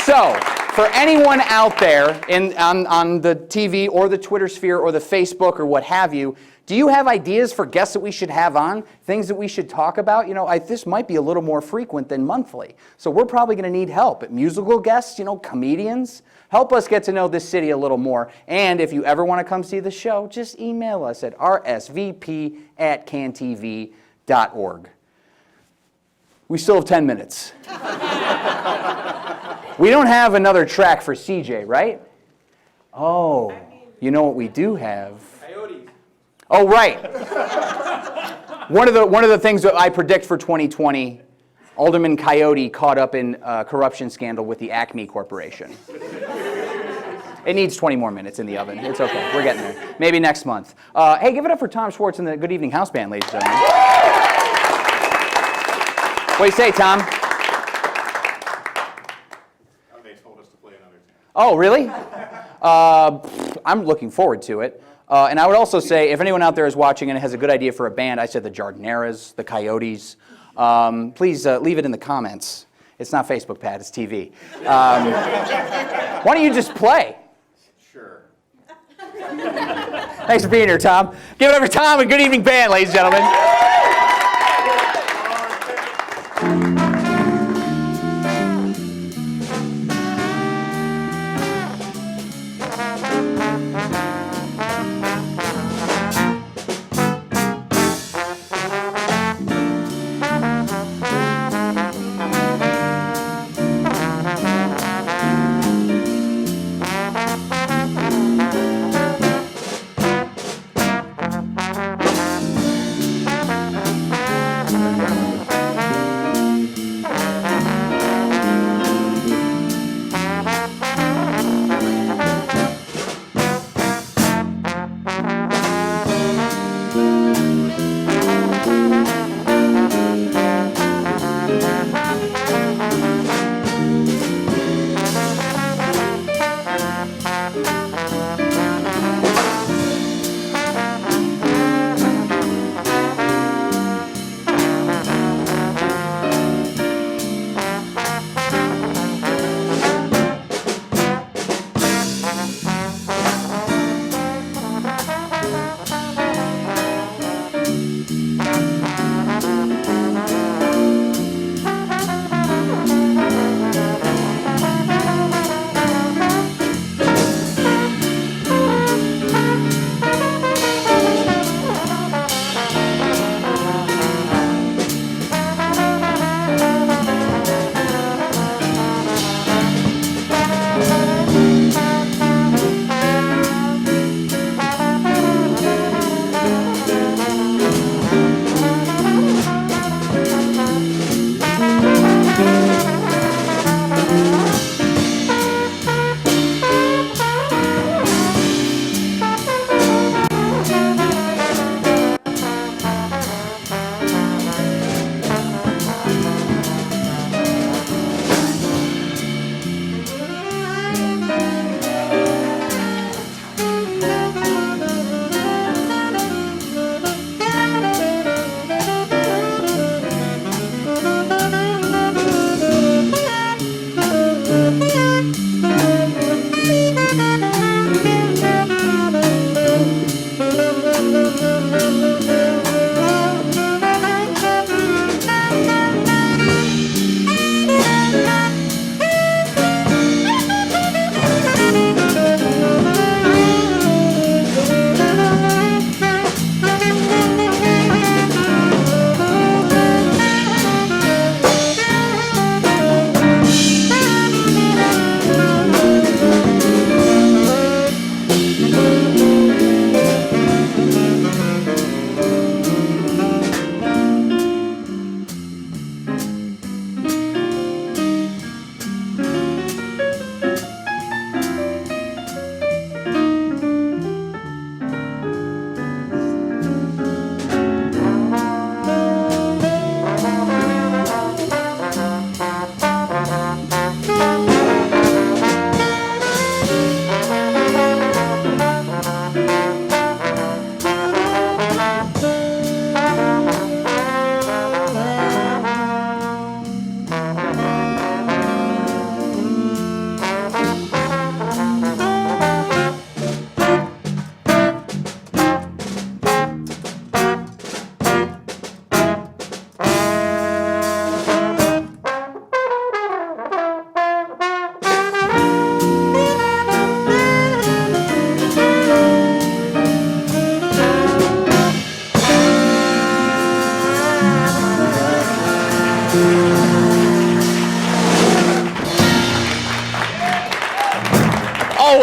So, for anyone out there on the TV or the Twitter sphere or the Facebook or what have you, do you have ideas for guests that we should have on, things that we should talk about? You know, this might be a little more frequent than monthly. So we're probably going to need help. Musical guests, you know, comedians. Help us get to know this city a little more. And if you ever want to come see the show, just email us at rsvp@cantv.org. We still have 10 minutes. We don't have another track for CJ, right? Oh, you know what we do have? Coyotes. Oh, right. One of the things that I predict for 2020, Alderman Coyote caught up in a corruption scandal with the Acme Corporation. It needs 20 more minutes in the oven. It's okay. We're getting there. Maybe next month. Hey, give it up for Tom Schwartz and the Good Evening House Band, ladies and gentlemen. What do you say, Tom? They told us to play another tune. Oh, really? I'm looking forward to it. And I would also say, if anyone out there is watching and has a good idea for a band, I said the Jardineras, the Coyotes. Please leave it in the comments. It's not Facebook, Pat, it's TV. Why don't you just play? Sure. Thanks for being here, Tom. Give it up for Tom and Good Evening Band, ladies and gentlemen.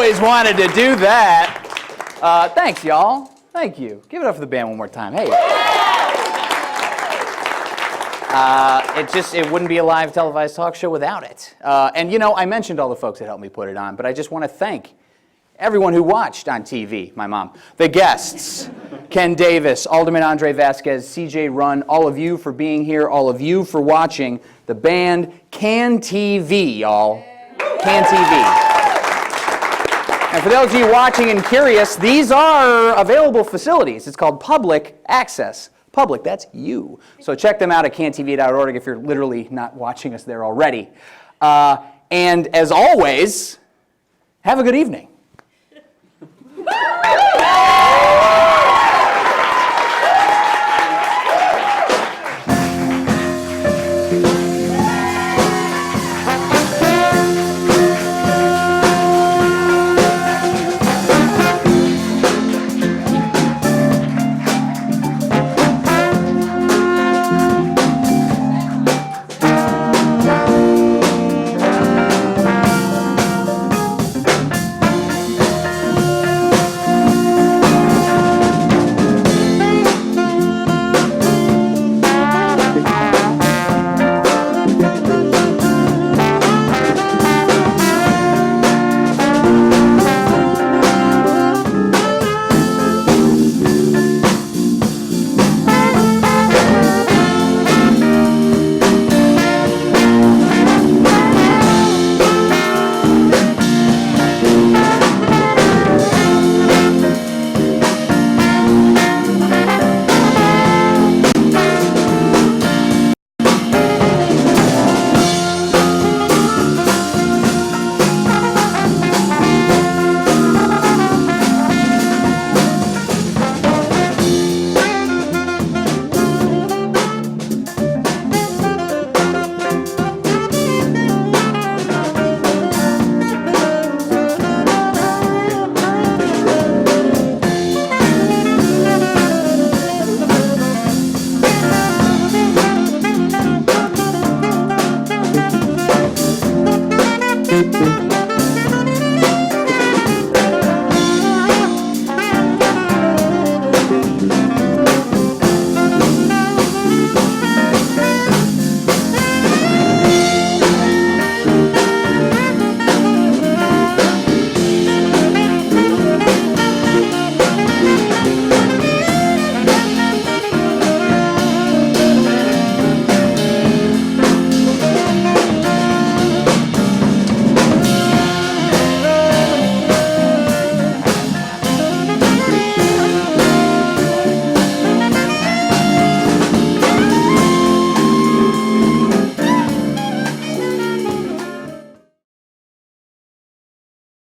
always wanted to do that. Thanks, y'all. Thank you. Give it up for the band one more time. Hey. It wouldn't be a live televised talk show without it. And you know, I mentioned all the folks that helped me put it on, but I just want to thank everyone who watched on TV, my mom, the guests, Ken Davis, Alderman Andre Vasquez, CJ Runn, all of you for being here, all of you for watching, the band, Can TV, y'all. Can TV. And for those of you watching and curious, these are available facilities. It's called public access. Public, that's you. So check them out at cantv.org if you're literally not watching us there already. And as always, have a good evening.